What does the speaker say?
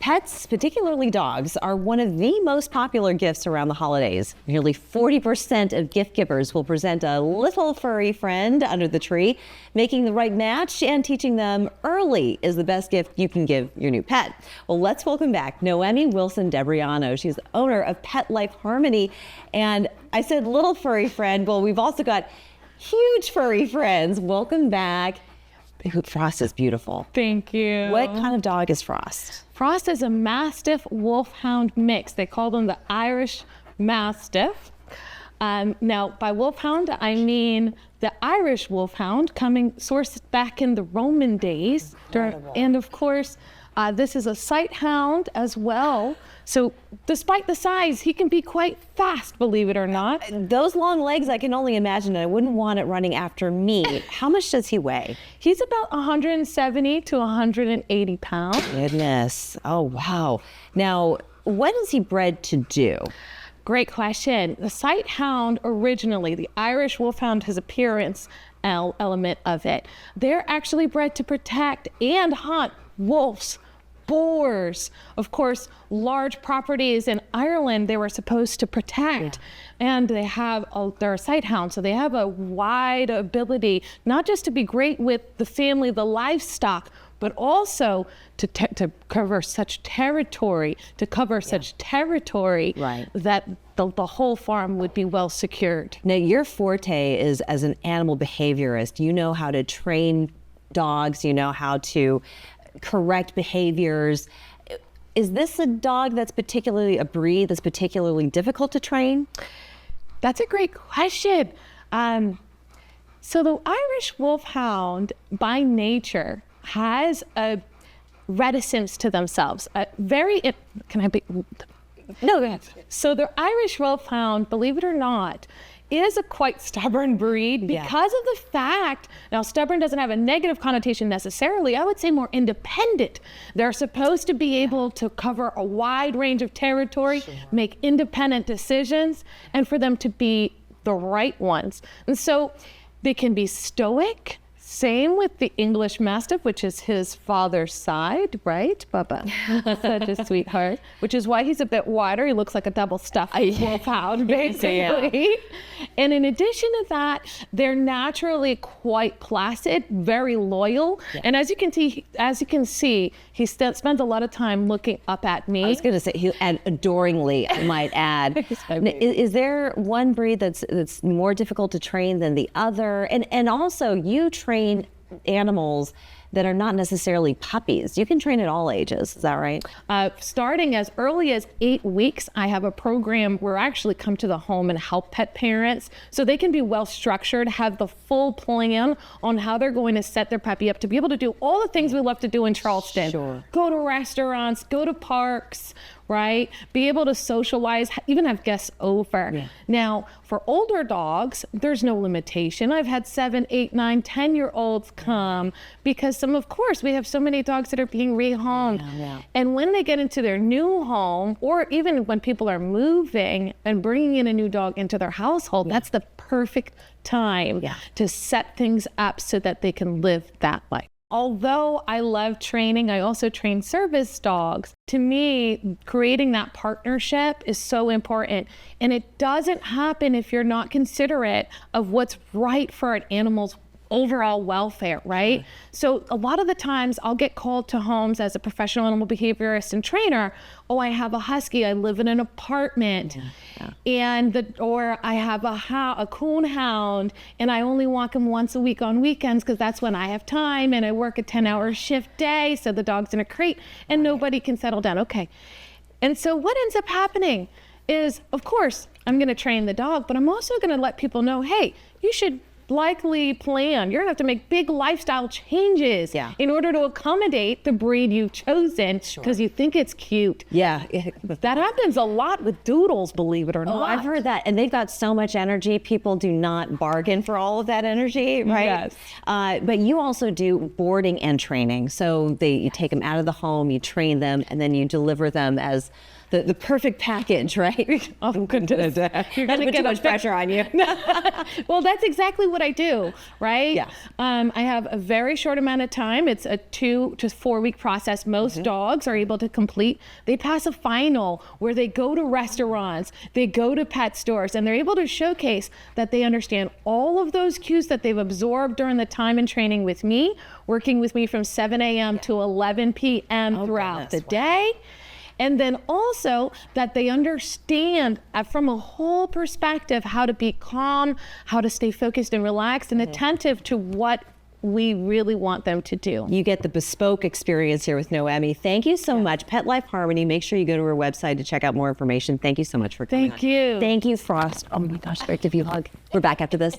Pets, particularly dogs, are one of the most popular gifts around the holidays. Nearly 40% of gift givers will present a little furry friend under the tree. Making the right match and teaching them early is the best gift you can give your new pet. Well, let's welcome back Noemi Wilson-Debriano. She's the owner of Pet Life Harmony. And I said little furry friend. Well, we've also got huge furry friends. Welcome back. Frost is beautiful. Thank you. What kind of dog is Frost? Frost is a Mastiff Wolfhound mix. They call them the Irish Mastiff. Now, by Wolfhound, I mean the Irish Wolfhound, sourced back in the Roman days. And of course, this is a sight hound as well. So despite the size, he can be quite fast, believe it or not. Those long legs, I can only imagine. I wouldn't want it running after me. How much does he weigh? He's about 170 to 180 pounds. Goodness. Oh, wow. Now, what is he bred to do? Great question. The sight hound originally, the Irish Wolfhound, his appearance element of it, they're actually bred to protect and hunt wolves, boars, of course, large properties in Ireland they were supposed to protect. And they're a sight hound, so they have a wide ability, not just to be great with the family, the livestock, but also to cover such territory, Right. that the whole farm would be well secured. Now, your forte is as an animal behaviorist. You know how to train dogs, you know how to correct behaviors. Is this a dog that's particularly a breed that's particularly difficult to train? That's a great question. So the Irish Wolfhound by nature has a reticence to themselves. Can I be? No, go ahead. So the Irish Wolfhound, believe it or not, is a quite stubborn breed because of the fact, now stubborn doesn't have a negative connotation necessarily, I would say more independent. They're supposed to be able to cover a wide range of territory, make independent decisions, and for them to be the right ones. And so they can be stoic. Same with the English Mastiff, which is his father's side, right, Bubba? Such a sweetheart, which is why he's a bit wider. He looks like a double stuffed wolfhound, basically. Yeah. And in addition to that, they're naturally quite placid, very loyal. Yeah. And as you can see, he spends a lot of time looking up at me. I was going to say, and adoringly, I might add. Is there one breed that's more difficult to train than the other? And also, you train animals that are not necessarily puppies. You can train at all ages, is that right? Starting as early as 8 weeks, I have a program where I actually come to the home and help pet parents so they can be well structured, have the full plan on how they're going to set their puppy up to be able to do all the things we love to do in Charleston. Sure. Go to restaurants, go to parks, right? Be able to socialize, even have guests over. Yeah. Now, for older dogs, there's no limitation. I've had 7, 8, 9, 10-year-olds come because of course, we have so many dogs that are being rehomed. Yeah. And when they get into their new home, or even when people are moving and bringing in a new dog into their household, that's the perfect time to set things up so that they can live that life. Although I love training, I also train service dogs. To me, creating that partnership is so important. And it doesn't happen if you're not considerate of what's right for an animal's overall welfare, right? So a lot of the times I'll get called to homes as a professional animal behaviorist and trainer. Oh, I have a husky, I live in an apartment, or I have a coon hound, and I only walk him once a week on weekends because that's when I have time, and I work a 10-hour shift day, so the dog's in a crate, and nobody can settle down. Okay. And so what ends up happening is, of course, I'm going to train the dog, but I'm also going to let people know, hey, you should likely plan. You're gonna have to make big lifestyle changes in order to accommodate the breed you've chosen because you think it's cute. Yeah. That happens a lot with doodles, believe it or not. Oh, I've heard that. And they've got so much energy. People do not bargain for all of that energy, right? Yes. But you also do boarding and training. So you take them out of the home, you train them, and then you deliver them as the perfect package, right? Oh, goodness. You're going to put too much pressure on you. Well, that's exactly what I do, right? Yeah. I have a very short amount of time. It's a 2 to 4 week process. Most dogs are able to complete. They pass a final where they go to restaurants, they go to pet stores, and they're able to showcase that they understand all of those cues that they've absorbed during the time in training with me, working with me from 7 a.m. to 11 p.m. throughout the day. And then also that they understand from a whole perspective how to be calm, how to stay focused and relaxed and attentive to what we really want them to do. You get the bespoke experience here with Noemi. Thank you so much. Pet Life Harmony. Make sure you go to her website to check out more information. Thank you so much for coming. Thank you. Thank you, Frost. Oh my gosh, great to give you a hug. We're back after this.